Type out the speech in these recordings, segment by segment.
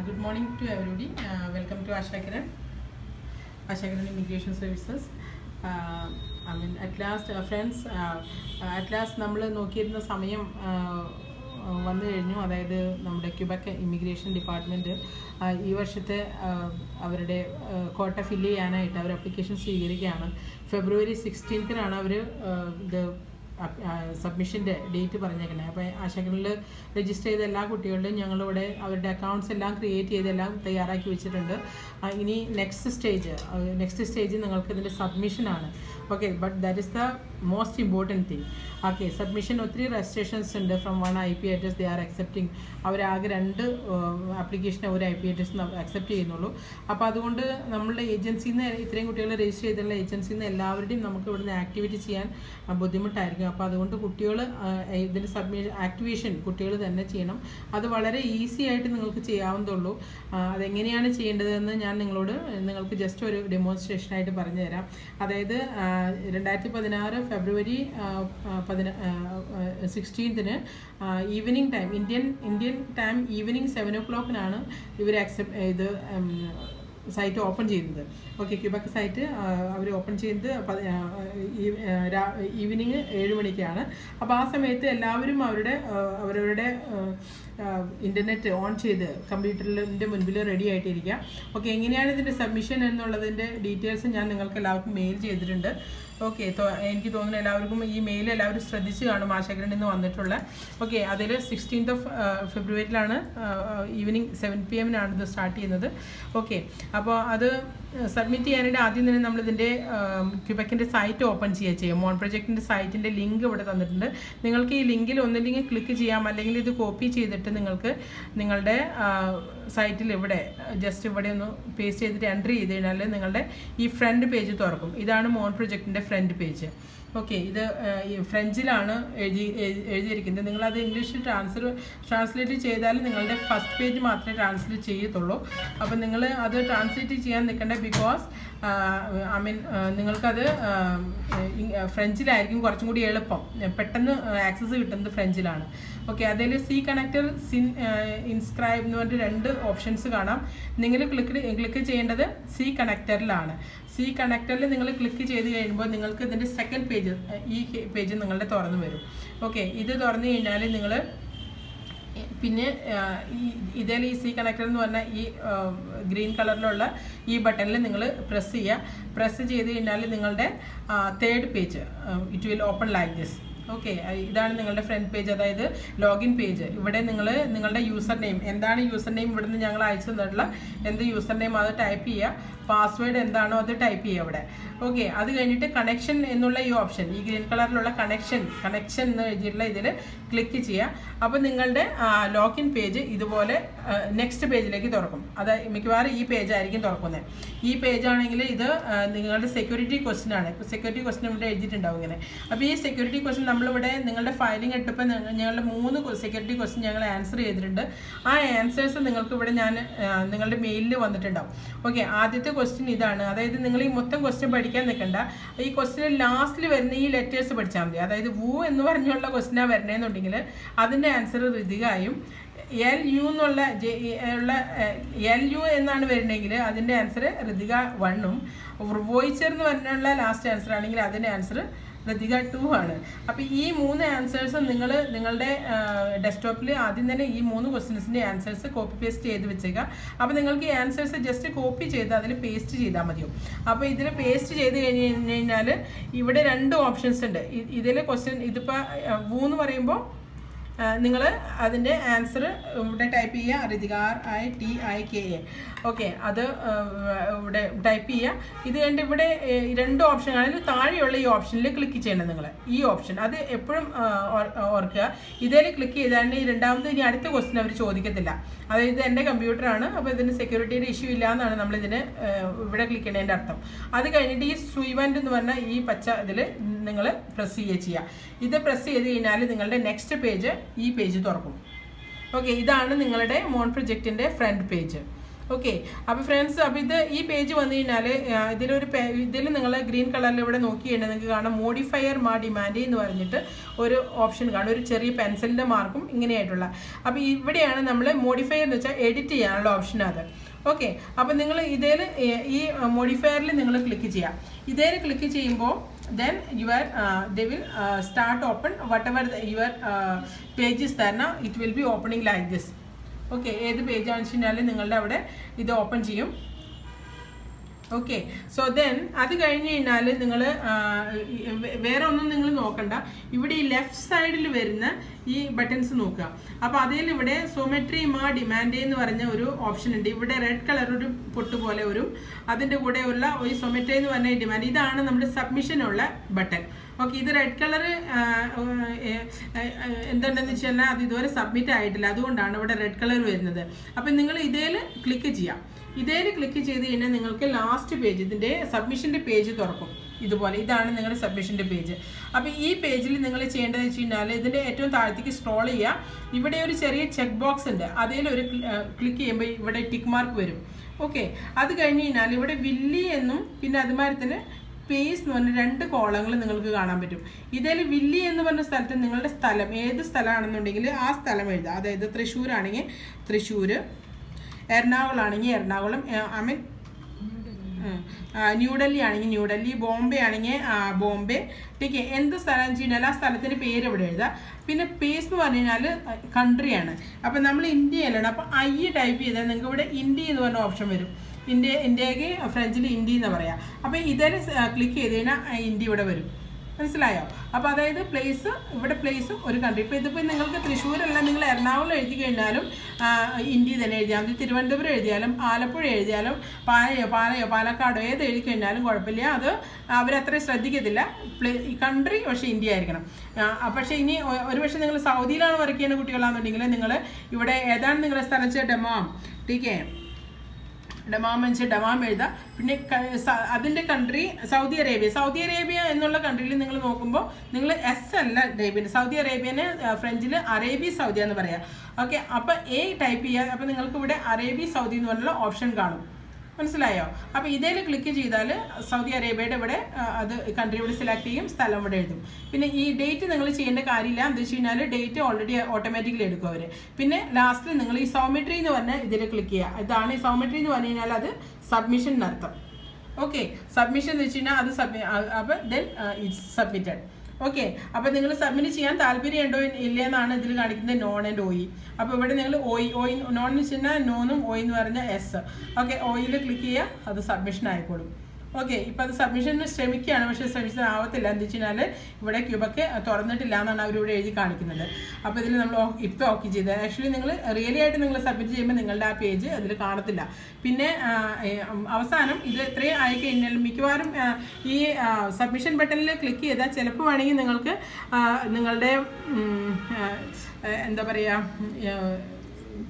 Good morning to everybody. Welcome to Asha Kiran Immigration Services. At last, friends, at last നമ്മൾ നോക്കിയിരുന്ന സമയം വന്നു കഴിഞ്ഞു. അതായത് നമ്മുടെ ക്യൂബക്ക് ഇമിഗ്രേഷൻ ഡിപ്പാർട്ട്മെൻറ്റ് ഈ വർഷത്തെ അവരുടെ കോട്ട ഫില്ല് ചെയ്യാനായിട്ട് അവർ അപ്ലിക്കേഷൻ സ്വീകരിക്കുകയാണ്. ഫെബ്രുവരി 16 അവർ ഇത് സബ്മിഷൻ്റെ ഡേറ്റ് പറഞ്ഞേക്കണേ. അപ്പോൾ ആശകളിൽ രജിസ്റ്റർ ചെയ്ത എല്ലാ കുട്ടികളുടെയും ഞങ്ങളിവിടെ അവരുടെ അക്കൗണ്ട്സ് എല്ലാം ക്രിയേറ്റ് ചെയ്തെല്ലാം തയ്യാറാക്കി വെച്ചിട്ടുണ്ട്. ഇനി നെക്സ്റ്റ് സ്റ്റേജ് നിങ്ങൾക്ക് ഇതിൻ്റെ സബ്മിഷനാണ്. Okay, but that is the most important thing. Okay, submission ഒത്തിരി രജിസ്ട്രേഷൻസ് ഉണ്ട്. From 1 IP address they are accepting. അവരാകെ 2 ആപ്ലിക്കേഷൻ ഒരു IP അഡ്രസ് അക്സെപ്റ്റ് ചെയ്യുന്നുള്ളൂ. അപ്പോൾ അതുകൊണ്ട് നമ്മളുടെ ഏജൻസിയിൽ നിന്ന് ഇത്രയും കുട്ടികൾ രജിസ്റ്റർ ചെയ്തിട്ടുള്ള ഏജൻസിയിൽ നിന്ന് എല്ലാവരുടെയും നമുക്ക് ഇവിടുന്ന് ആക്ടിവിറ്റി ചെയ്യാൻ ബുദ്ധിമുട്ടായിരിക്കും. അപ്പോൾ അതുകൊണ്ട് കുട്ടികൾ ഇതിൻ്റെ ആക്ടിവേഷൻ കുട്ടികൾ തന്നെ ചെയ്യണം. അത് വളരെ ഈസി ആയിട്ട് നിങ്ങൾക്ക് ചെയ്യാവുന്നതുള്ളൂ. അതെങ്ങനെയാണ് ചെയ്യേണ്ടതെന്ന് ഞാൻ നിങ്ങൾക്ക് ജസ്റ്റ് ഒരു ഡെമോൺസ്ട്രേഷനായിട്ട് പറഞ്ഞു തരാം. അതായത് 2016 ഫെബ്രുവരി 16 evening time, Indian time evening 7 o'clock ഇവർ ഇത് സൈറ്റ് ഓപ്പൺ ചെയ്യുന്നത്. ഓക്കെ, ക്യൂബക്ക് സൈറ്റ് അവർ ഓപ്പൺ ചെയ്യുന്നത് ഈവനിങ് 7 മണിക്കാണ്. അപ്പോൾ ആ സമയത്ത് എല്ലാവരും അവരവരുടെ ഇൻ്റർനെറ്റ് ഓൺ ചെയ്ത് കമ്പ്യൂട്ടറിൻ്റെ മുൻപിൽ റെഡി ആയിട്ടിരിക്കുക. ഓക്കെ, എങ്ങനെയാണ് ഇതിൻ്റെ സബ്മിഷൻ എന്നുള്ളതിൻ്റെ ഡീറ്റെയിൽസ് ഞാൻ നിങ്ങൾക്ക് എല്ലാവർക്കും മെയിൽ ചെയ്തിട്ടുണ്ട്. ഓക്കെ, എനിക്ക് തോന്നുന്നു എല്ലാവർക്കും ഈ മെയിൽ എല്ലാവരും ശ്രദ്ധിച്ച് കാണും. ആശാഗ്രണ്ടിൽ നിന്ന് വന്നിട്ടുള്ള. ഓക്കെ, അതിൽ 16th ഫെബ്രുവരിയിലാണ് ഈവനിങ് 7 PM ഇത് സ്റ്റാർട്ട് ചെയ്യുന്നത്. ഓക്കെ, അപ്പോൾ അത് സബ്മിറ്റ് ചെയ്യാനായിട്ട് ആദ്യം തന്നെ നമ്മളിതിൻ്റെ ക്യൂബക്കിൻ്റെ സൈറ്റ് ഓപ്പൺ ചെയ്യും. മോൺ പ്രൊജക്റ്റിൻ്റെ സൈറ്റിൻ്റെ ലിങ്ക് ഇവിടെ തന്നിട്ടുണ്ട്. നിങ്ങൾക്ക് ഈ ലിങ്കിൽ ഒന്നില്ലെങ്കിൽ ക്ലിക്ക് ചെയ്യാം, അല്ലെങ്കിൽ ഇത് കോപ്പി ചെയ്തിട്ട് നിങ്ങൾക്ക് നിങ്ങളുടെ സൈറ്റിൽ ഇവിടെ ജസ്റ്റ് ഇവിടെ ഒന്ന് പേസ്റ്റ് ചെയ്തിട്ട് എൻ്റർ ചെയ്ത് കഴിഞ്ഞാൽ നിങ്ങളുടെ ഈ ഫ്രണ്ട് പേജ് തുറക്കും. ഇതാണ് മോൺ പ്രൊജക്റ്റിൻ്റെ ഫ്രണ്ട് പേജ്. ഓക്കെ, ഇത് ഫ്രഞ്ചിലാണ് എഴുതിയിരിക്കുന്നത്. നിങ്ങളത് ഇംഗ്ലീഷിൽ ട്രാൻസ്ലേറ്റ് ചെയ്താൽ നിങ്ങളുടെ ഫസ്റ്റ് പേജ് മാത്രമേ ട്രാൻസ്ലേറ്റ് ചെയ്യത്തുള്ളൂ. അപ്പോൾ നിങ്ങൾ അത് ട്രാൻസ്ലേറ്റ് ചെയ്യാൻ നിൽക്കേണ്ട. ബിക്കോസ് നിങ്ങൾക്കത് ഫ്രഞ്ചിലായിരിക്കും കുറച്ചും കൂടി എളുപ്പം. പെട്ടെന്ന് ആക്സസ് കിട്ടുന്നത് ഫ്രഞ്ചിലാണ്. ഓക്കെ, അതിൽ സി കണക്റ്റർ, ഇൻസ്ക്രൈബ് എന്ന് പറഞ്ഞിട്ട് 2 ഓപ്ഷൻസ് കാണാം. നിങ്ങൾ ക്ലിക്ക് ചെയ്യേണ്ടത് സി കണക്റ്ററിലാണ്. സി കണക്റ്ററിൽ നിങ്ങൾ ക്ലിക്ക് ചെയ്ത് കഴിയുമ്പോൾ നിങ്ങൾക്ക് ഇതിൻ്റെ സെക്കൻഡ് പേജ്, ഈ പേജ് നിങ്ങളുടെ തുറന്നു വരും. ഓക്കെ, ഇത് തുറന്നു കഴിഞ്ഞാൽ നിങ്ങൾ പിന്നെ ഇതിൽ ഈ സി കണക്റ്റർ എന്ന് പറഞ്ഞാൽ ഈ ഗ്രീൻ കളറിലുള്ള ഈ ബട്ടണിൽ നിങ്ങൾ പ്രസ് ചെയ്ത് കഴിഞ്ഞാൽ നിങ്ങളുടെ third page it will open like this. Okay, ഇതാണ് നിങ്ങളുടെ ഫ്രണ്ട് പേജ്, അതായത് ലോഗിൻ പേജ്. ഇവിടെ നിങ്ങളുടെ യൂസർ നെയിം എന്താണ്, യൂസർ നെയിം ഇവിടുന്ന് ഞങ്ങൾ അയച്ചു തന്നിട്ടുള്ള എന്ത് യൂസർ നെയിം അത് ടൈപ്പ് ചെയ്യുക. പാസ്വേഡ് എന്താണോ അത് ടൈപ്പ് ചെയ്യുക ഇവിടെ. ഓക്കെ, അത് കഴിഞ്ഞിട്ട് കണക്ഷൻ എന്നുള്ള ഈ ഓപ്ഷൻ, ഈ ഗ്രീൻ കളറിലുള്ള കണക്ഷൻ എന്ന് എഴുതിയിട്ടുള്ള ഇതിൽ ക്ലിക്ക് ചെയ്യുക. അപ്പോൾ നിങ്ങളുടെ ലോഗിൻ പേജ് ഇതുപോലെ നെക്സ്റ്റ് പേജിലേക്ക് തുറക്കും. അത് മിക്കവാറും ഈ പേജായിരിക്കും തുറക്കുന്നത്. ഈ പേജാണെങ്കിൽ ഇത് നിങ്ങളുടെ സെക്യൂരിറ്റി ക്വസ്റ്റ്യൻ ആണ്. സെക്യൂരിറ്റി ക്വസ്റ്റ്യൻ ഇവിടെ എഴുതിയിട്ടുണ്ടാവും ഇങ്ങനെ. അപ്പോൾ ഈ സെക്യൂരിറ്റി ക്വസ്റ്റ്യൻ നമ്മളിവിടെ നിങ്ങളുടെ ഫയലിംഗ് ഇട്ടപ്പോൾ ഞങ്ങളുടെ 3 സെക്യൂരിറ്റി ക്വസ്റ്റ്യൻ ഞങ്ങൾ ആൻസർ ചെയ്തിട്ടുണ്ട്. ആ ആൻസേഴ്സ് നിങ്ങൾക്ക് ഇവിടെ നിങ്ങളുടെ മെയിലിൽ വന്നിട്ടുണ്ടാവും. ഓക്കെ, ആദ്യത്തെ ക്വസ്റ്റ്യൻ ഇതാണ്. അതായത് നിങ്ങൾ ഈ മൊത്തം ക്വസ്റ്റ്യൻ പഠിക്കാൻ നിൽക്കണ്ട. ഈ ക്വസ്റ്റ്യൻ ലാസ്റ്റിൽ വരുന്ന ഈ ലെറ്റേഴ്സ് പഠിച്ചാൽ മതി. അതായത് വു എന്ന് പറഞ്ഞുള്ള ക്വസ്റ്റ്യനാണ് വരണേന്നുണ്ടെങ്കിൽ അതിൻ്റെ ആൻസർ ഋതികായും, LU എന്നുള്ള LU എന്നാണ് വരുന്നതെങ്കിൽ അതിൻ്റെ ആൻസർ ഋതിക 1ഉം, വോയിച്ചർ എന്ന് പറഞ്ഞുള്ള ലാസ്റ്റ് ആൻസർ ആണെങ്കിൽ അതിൻ്റെ ആൻസർ ഋതിക 2 ആണ്. അപ്പോൾ ഈ 3 ആൻസേഴ്സും നിങ്ങളുടെ ഡെസ്ക്ടോപ്പിൽ ആദ്യം തന്നെ ഈ 3 ക്വസ്റ്റ്യൻസിൻ്റെ ആൻസേഴ്സ് കോപ്പി പേസ്റ്റ് ചെയ്ത് വെച്ചേക്കുക. അപ്പോൾ നിങ്ങൾക്ക് ഈ ആൻസേഴ്സ് ജസ്റ്റ് കോപ്പി ചെയ്ത് അതിൽ പേസ്റ്റ് ചെയ്താൽ മതിയോ. അപ്പോൾ ഇതിൽ പേസ്റ്റ് ചെയ്ത് കഴിഞ്ഞാൽ ഇവിടെ 2 ഓപ്ഷൻസ് ഉണ്ട്. ഇതിൽ ക്വസ്റ്റ്യൻ ഇതിപ്പോൾ വൂ എന്ന് പറയുമ്പോൾ നിങ്ങൾ അതിൻ്റെ ആൻസർ ഇവിടെ ടൈപ്പ് ചെയ്യുക, ഋതിക RITIKA. ഓക്കെ, അത് ഇവിടെ ടൈപ്പ് ചെയ്യുക. ഇത് കഴിഞ്ഞിട്ട് ഇവിടെ 2 ഓപ്ഷൻ ആണെങ്കിൽ താഴെയുള്ള ഈ ഓപ്ഷനിൽ ക്ലിക്ക് ചെയ്യണം. നിങ്ങൾ ഈ ഓപ്ഷൻ അത് എപ്പോഴും ഓർക്കുക. ഇതിൽ ക്ലിക്ക് ചെയ്താൽ ഈ രണ്ടാമത് ഇനി അടുത്ത ക്വസ്റ്റ്യൻ അവർ ചോദിക്കത്തില്ല. അതായത് എൻ്റെ കമ്പ്യൂട്ടറാണ്, അപ്പോൾ ഇതിന് സെക്യൂരിറ്റിയുടെ ഇഷ്യൂ ഇല്ല എന്നാണ് നമ്മളിതിന് ഇവിടെ ക്ലിക്ക് ചെയ്യേണ്ടതിൻ്റെ അർത്ഥം. അത് കഴിഞ്ഞിട്ട് ഈ സുയിവൻ്റ് എന്ന് പറഞ്ഞാൽ ഈ പച്ച ഇതിൽ നിങ്ങൾ പ്രസ് ചെയ്യുക. ഇത് പ്രസ് ചെയ്ത് കഴിഞ്ഞാൽ നിങ്ങളുടെ നെക്സ്റ്റ് പേജ് ഈ പേജ് തുറക്കും. ഓക്കെ, ഇതാണ് നിങ്ങളുടെ മോൺ പ്രൊജക്റ്റിൻ്റെ ഫ്രണ്ട് പേജ്. ഓക്കെ. അപ്പോൾ ഫ്രണ്ട്സ്, അപ്പോൾ ഈ പേജ് വന്നു കഴിഞ്ഞാൽ ഇതിൽ നിങ്ങൾ ഗ്രീൻ കളറിൽ ഇവിടെ നോക്കി കഴിഞ്ഞാൽ നിങ്ങൾക്ക് കാണാം മോഡിഫയർ മാ ഡിമാൻഡ് എന്ന് പറഞ്ഞിട്ട് ഒരു ഓപ്ഷൻ കാണും, ഒരു ചെറിയ പെൻസിലിൻ്റെ മാർക്കും ഇങ്ങനെയായിട്ടുള്ള. അപ്പോൾ ഇവിടെയാണ് നമ്മൾ മോഡിഫയർ എന്ന് വെച്ചാൽ എഡിറ്റ് ചെയ്യാനുള്ള ഓപ്ഷൻ അത്. ഓക്കെ. അപ്പോൾ നിങ്ങൾ ഈ മോഡിഫയറിൽ നിങ്ങൾ ക്ലിക്ക് ചെയ്യാം. ക്ലിക്ക് ചെയ്യുമ്പോൾ then they will start open whatever your page is there now, it will be opening like this. Okay. ഏത് പേജ് ആണെന്ന് വെച്ച് കഴിഞ്ഞാൽ നിങ്ങളുടെ അവിടെ ഇത് ഓപ്പൺ ചെയ്യും. ഓക്കെ. സോ ദെൻ അത് കഴിഞ്ഞ് കഴിഞ്ഞാൽ നിങ്ങൾ വേറെ ഒന്നും നിങ്ങൾ നോക്കണ്ട. ഇവിടെ ഈ ലെഫ്റ്റ് സൈഡിൽ വരുന്ന ഈ ബട്ടൺസ് നോക്കുക. അപ്പോൾ അതിൽ ഇവിടെ സോമെട്രി മാ ഡിമാൻഡ് എന്ന് പറഞ്ഞ ഒരു ഓപ്ഷൻ ഉണ്ട്. ഇവിടെ റെഡ് കളർ ഒരു പൊട്ട് പോലെ വരും. അതിൻ്റെ കൂടെയുള്ള ഈ സോമെട്രി എന്ന് പറഞ്ഞ ഡിമാൻഡ്, ഇതാണ് നമ്മുടെ സബ്മിഷനുള്ള ബട്ടൺ. ഓക്കെ. ഇത് റെഡ് കളർ എന്തുണ്ടെന്ന് വെച്ച് കഴിഞ്ഞാൽ അത് ഇതുവരെ സബ്മിറ്റ് ആയിട്ടില്ല, അതുകൊണ്ടാണ് ഇവിടെ റെഡ് കളർ വരുന്നത്. അപ്പം നിങ്ങൾ ക്ലിക്ക് ചെയ്യാം. ക്ലിക്ക് ചെയ്ത് കഴിഞ്ഞാൽ നിങ്ങൾക്ക് ലാസ്റ്റ് പേജ്, ഇതിൻ്റെ സബ്മിഷൻ്റെ പേജ് തുറക്കും. ഇതുപോലെ ഇതാണ് നിങ്ങളുടെ സബ്മിഷൻ്റെ പേജ്. അപ്പോൾ ഈ പേജിൽ നിങ്ങൾ ചെയ്യേണ്ടതെന്ന് വെച്ച് കഴിഞ്ഞാൽ ഇതിൻ്റെ ഏറ്റവും താഴത്തേക്ക് സ്ക്രോൾ ചെയ്യുക. ഇവിടെ ഒരു ചെറിയ ചെക്ക് ബോക്സ് ഉണ്ട്, അതിലൊരു ക്ലിക്ക് ചെയ്യുമ്പോൾ ഇവിടെ ടിക്ക് മാർക്ക് വരും. ഓക്കെ. അത് കഴിഞ്ഞ് കഴിഞ്ഞാൽ ഇവിടെ വില്ലി എന്നും പിന്നെ അതുമാതിരി തന്നെ പേസ് എന്ന് പറഞ്ഞ 2 കോളങ്ങൾ നിങ്ങൾക്ക് കാണാൻ പറ്റും. വില്ലി എന്ന് പറഞ്ഞ സ്ഥലത്ത് നിങ്ങളുടെ സ്ഥലം ഏത് സ്ഥലമാണെന്നുണ്ടെങ്കിൽ ആ സ്ഥലം എഴുതുക. അതായത് തൃശ്ശൂരാണെങ്കിൽ തൃശ്ശൂർ, എറണാകുളം ആണെങ്കിൽ എറണാകുളം, ന്യൂഡൽഹി ആണെങ്കിൽ ന്യൂഡൽഹി, ബോംബെ ആണെങ്കിൽ ബോംബെ. ടീക്കെ. എന്ത് സ്ഥലം വെച്ച് കഴിഞ്ഞാൽ ആ സ്ഥലത്തിൻ്റെ പേര് ഇവിടെ എഴുതുക. പിന്നെ പേസ് എന്ന് പറഞ്ഞു കഴിഞ്ഞാൽ കൺട്രിയാണ്. അപ്പം നമ്മൾ ഇന്ത്യയിലാണ്. അപ്പോൾ ടൈപ്പ് ചെയ്താൽ നിങ്ങൾക്ക് ഇവിടെ ഇന്ത്യ എന്ന് പറഞ്ഞ ഓപ്ഷൻ വരും. ഇന്ത്യക്ക് ഫ്രഞ്ചിൽ ഇന്ത്യ എന്ന് പറയാം. അപ്പോൾ ക്ലിക്ക് ചെയ്ത് കഴിഞ്ഞാൽ ഇന്ത്യ ഇവിടെ വരും. മനസ്സിലായോ? അപ്പോൾ അതായത് ഇവിടെ പ്ലേസും ഒരു കൺട്രി. ഇപ്പോൾ ഇതിപ്പോൾ നിങ്ങൾക്ക് തൃശ്ശൂരല്ല, നിങ്ങൾ എറണാകുളം എഴുതി കഴിഞ്ഞാലും ഇന്ത്യ തന്നെ എഴുതിയാൽ മതി. തിരുവനന്തപുരം എഴുതിയാലും ആലപ്പുഴ എഴുതിയാലും പാലക്കാടോ ഏത് എഴുതി കഴിഞ്ഞാലും കുഴപ്പമില്ല. അത് അവരത്രയും ശ്രദ്ധിക്കത്തില്ല. ഈ കൺട്രി പക്ഷേ ഇന്ത്യ ആയിരിക്കണം. പക്ഷേ ഇനി ഒരുപക്ഷെ നിങ്ങൾ സൗദിയിലാണ് വർക്ക് ചെയ്യുന്ന കുട്ടികളാണെന്നുണ്ടെങ്കിൽ നിങ്ങൾ ഇവിടെ ഏതാണ് നിങ്ങളുടെ സ്ഥലം വെച്ചാൽ ഡമാം. ടീക്കെ. ഡമാം എഴുതുക. പിന്നെ അതിൻ്റെ കൺട്രി സൗദി അറേബ്യ എന്നുള്ള കൺട്രിയിൽ നിങ്ങൾ നോക്കുമ്പോൾ നിങ്ങൾ അല്ല ടൈപ്പ് ചെയ്യുന്നത്. സൗദി അറേബ്യനെ ഫ്രഞ്ചിൽ അറേബി സൗദി എന്ന് പറയാം. ഓക്കെ. അപ്പോൾ ടൈപ്പ് ചെയ്യുക. അപ്പോൾ നിങ്ങൾക്ക് ഇവിടെ അറേബി സൗദി എന്ന് പറഞ്ഞുള്ള ഓപ്ഷൻ കാണും. മനസ്സിലായോ? അപ്പോൾ ക്ലിക്ക് ചെയ്താൽ സൗദി അറേബ്യയുടെ ഇവിടെ അത് കൺട്രി ഇവിടെ സെലക്ട് ചെയ്യും, സ്ഥലം ഇവിടെ എഴുതും. പിന്നെ ഈ ഡേറ്റ് നിങ്ങൾ ചെയ്യേണ്ട കാര്യമില്ല. എന്താ വെച്ച് കഴിഞ്ഞാൽ ഡേറ്റ് ഓൾറെഡി ഓട്ടോമാറ്റിക്കലി എടുക്കും അവർ. പിന്നെ ലാസ്റ്റിൽ നിങ്ങൾ ഈ സോമെട്രി എന്ന് പറഞ്ഞ ക്ലിക്ക് ചെയ്യുക. ഇതാണ് ഈ സോമെട്രി എന്ന് പറഞ്ഞു കഴിഞ്ഞാൽ അത് സബ്മിഷൻ എന്നർത്ഥം. ഓക്കെ. സബ്മിഷൻ എന്ന് വെച്ച് കഴിഞ്ഞാൽ അത് അപ്പോൾ ദെൻ ഇറ്റ്സ് സബ്മിറ്റഡ്. ഓക്കെ. അപ്പോൾ നിങ്ങൾ സബ്മിറ്റ് ചെയ്യാൻ താല്പര്യമുണ്ടോ ഇല്ലയെന്നാണ് ഇതിൽ കാണിക്കുന്നത് നോൺ ആൻഡ് OE. അപ്പോൾ ഇവിടെ നിങ്ങൾ OE നോൺ എന്ന് വെച്ച് കഴിഞ്ഞാൽ നോന്നും OE എന്ന് പറഞ്ഞാൽ S. ഓക്കെ. OEയിൽ ക്ലിക്ക് ചെയ്യുക, അത് സബ്മിഷൻ ആയിക്കോളും. ഓക്കെ. ഇപ്പോൾ അത് സബ്മിഷന് ശ്രമിക്കുകയാണ്, പക്ഷേ ശ്രമിച്ചതാവത്തില്ല. എന്താ വെച്ച് കഴിഞ്ഞാൽ ഇവിടെ ക്യൂബൊക്കെ തുറന്നിട്ടില്ല എന്നാണ് അവരിവിടെ എഴുതി കാണിക്കുന്നത്. അപ്പോൾ ഇതിൽ നമ്മൾ ഇപ്പോൾ ഓക്കെ ചെയ്ത് ആക്ച്വലി നിങ്ങൾ റിയലി ആയിട്ട് നിങ്ങൾ സബ്മിറ്റ് ചെയ്യുമ്പോൾ നിങ്ങളുടെ ആ പേജ് അതിൽ കാണത്തില്ല. പിന്നെ അവസാനം ഇത് ഇത്രയും ആയിക്കഴിഞ്ഞാൽ മിക്കവാറും ഈ സബ്മിഷൻ ബട്ടണിൽ ക്ലിക്ക് ചെയ്താൽ ചിലപ്പോൾ വേണമെങ്കിൽ നിങ്ങൾക്ക് നിങ്ങളുടെ എന്താ പറയുക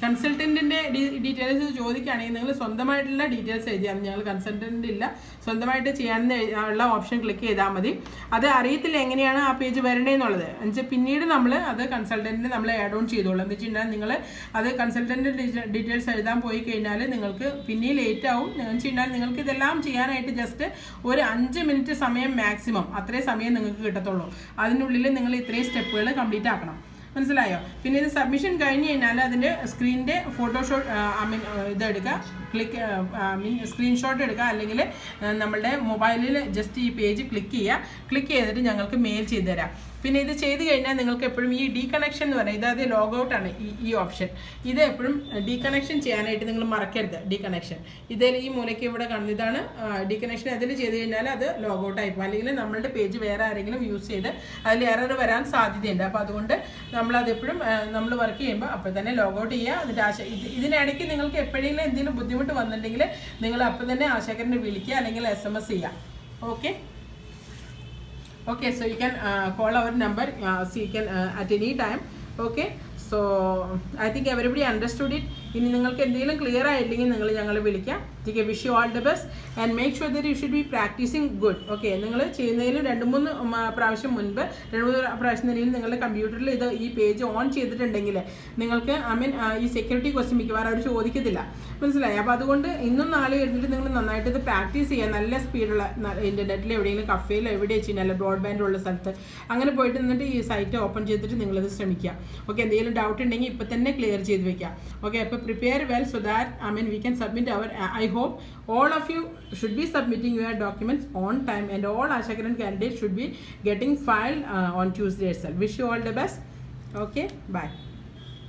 കൺസൾട്ടൻറ്റിൻ്റെ ഡീറ്റെയിൽസ് ചോദിക്കുകയാണെങ്കിൽ നിങ്ങൾ സ്വന്തമായിട്ടുള്ള ഡീറ്റെയിൽസ് എഴുതിയാൽ മതി. ഞങ്ങൾ കൺസൾട്ടൻ്റ് ഇല്ല, സ്വന്തമായിട്ട് ചെയ്യാനുള്ള ഓപ്ഷൻ ക്ലിക്ക് ചെയ്താൽ മതി. അത് അറിയത്തില്ല എങ്ങനെയാണ് ആ പേജ് വരേണ്ടതെന്നുള്ളത്. എന്നുവെച്ചാൽ പിന്നീട് നമ്മൾ അത് കൺസൾട്ടൻറ്റിന് നമ്മൾ ആഡ് ഓൺ ചെയ്തോളൂ. എന്ന് വെച്ച് കഴിഞ്ഞാൽ നിങ്ങൾ അത് കൺസൾട്ടൻ്റ് ഡീറ്റെയിൽസ് എഴുതാൻ പോയി കഴിഞ്ഞാൽ നിങ്ങൾക്ക് പിന്നെ ലേറ്റ് ആവും. എന്ന് വെച്ച് കഴിഞ്ഞാൽ നിങ്ങൾക്ക് ഇതെല്ലാം ചെയ്യാനായിട്ട് ജസ്റ്റ് ഒരു 5 മിനിറ്റ് സമയം മാക്സിമം, അത്രയും സമയം നിങ്ങൾക്ക് കിട്ടത്തുള്ളൂ. അതിനുള്ളിൽ നിങ്ങൾ ഇത്രയും സ്റ്റെപ്പുകൾ കംപ്ലീറ്റ് ആക്കണം. മനസ്സിലായോ? പിന്നെ ഇത് സബ്മിഷൻ കഴിഞ്ഞ് കഴിഞ്ഞാൽ അതിൻ്റെ സ്ക്രീനിൻ്റെ ഫോട്ടോഷോട്ട് ഇതെടുക്കുക, സ്ക്രീൻഷോട്ട് എടുക്കുക, അല്ലെങ്കിൽ നമ്മളുടെ മൊബൈലിൽ ജസ്റ്റ് ഈ പേജ് ക്ലിക്ക് ചെയ്തിട്ട് ഞങ്ങൾക്ക് മെയിൽ ചെയ്ത് തരാം. പിന്നെ ഇത് ചെയ്ത് കഴിഞ്ഞാൽ നിങ്ങൾക്ക് എപ്പോഴും ഈ ഡീകണക്ഷൻ എന്ന് പറയുന്നത് അതായത് ലോഗൗട്ടാണ് ഈ ഓപ്ഷൻ. ഇത് എപ്പോഴും ഡീകണക്ഷൻ ചെയ്യാനായിട്ട് നിങ്ങൾ മറക്കരുത്. ഡീകണക്ഷൻ ഈ മൂലയ്ക്ക് ഇവിടെ കാണുന്നത് ഇതാണ് ഡീകണക്ഷൻ. അതിൽ ചെയ്ത് കഴിഞ്ഞാൽ അത് ലോഗൗട്ട് ആയിപ്പോൾ, അല്ലെങ്കിൽ നമ്മളുടെ പേജ് വേറെ ആരെങ്കിലും യൂസ് ചെയ്ത് അതിൽ എറർ വരാൻ സാധ്യതയുണ്ട്. അപ്പോൾ അതുകൊണ്ട് നമ്മളതെപ്പോഴും നമ്മൾ വർക്ക് ചെയ്യുമ്പോൾ അപ്പോൾ തന്നെ ലോഗൗട്ട് ചെയ്യുക. എന്നിട്ട് ഇതിനിടയ്ക്ക് നിങ്ങൾക്ക് എപ്പോഴെങ്കിലും എന്തെങ്കിലും ബുദ്ധിമുട്ട് വന്നിട്ടുണ്ടെങ്കിൽ നിങ്ങൾ അപ്പോൾ തന്നെ ആശാക്കരനെ വിളിക്കുക, അല്ലെങ്കിൽ SMS ചെയ്യുക. Okay, so you can call our number, so you can at any time. Okay, so I think everybody understood it. ഇനി നിങ്ങൾക്ക് എന്തെങ്കിലും ക്ലിയർ ആയില്ലെങ്കിൽ നിങ്ങൾ ഞങ്ങളെ വിളിക്കാം. Okay, wish you all the best and make sure that you should be practicing good. Okay, നിങ്ങൾ ചെയ്യുന്നതിന് 2-3 പ്രാവശ്യം മുൻപ് 2-3 പ്രാവശ്യം തന്നെ നിങ്ങളുടെ കമ്പ്യൂട്ടറിൽ ഈ പേജ് ഓൺ ചെയ്തിട്ടുണ്ടെങ്കിൽ നിങ്ങൾക്ക് ഈ സെക്യൂരിറ്റി ക്വസ്റ്റ്യൻ മിക്കവാറും അവർ ചോദിക്കത്തില്ല, മനസ്സിലായി? അപ്പോൾ അതുകൊണ്ട് ഇന്നും നാളെ ഇരുന്നിട്ട് നിങ്ങൾ നന്നായിട്ട് ഇത് പ്രാക്ടീസ് ചെയ്യുക. നല്ല സ്പീഡുള്ള ഇൻ്റർനെറ്റിൽ എവിടെയെങ്കിലും കഫേയിൽ എവിടെ വെച്ച് കഴിഞ്ഞാൽ ബ്രോഡ്ബാൻഡ് ഉള്ള സ്ഥലത്ത് അങ്ങനെ പോയിട്ട് നിന്നിട്ട് ഈ സൈറ്റ് ഓപ്പൺ ചെയ്തിട്ട് നിങ്ങളിത് ശ്രമിക്കുക. ഓക്കെ, എന്തെങ്കിലും ഡൗട്ട് ഉണ്ടെങ്കിൽ ഇപ്പം തന്നെ ക്ലിയർ ചെയ്ത് വെക്കുക. ഓക്കെ, അപ്പോൾ prepare well so that we can submit our. I hope all of you should be submitting your documents on time and all Ashakiran candidates should be getting filed on Tuesday itself. Wish you all the best. Okay, bye.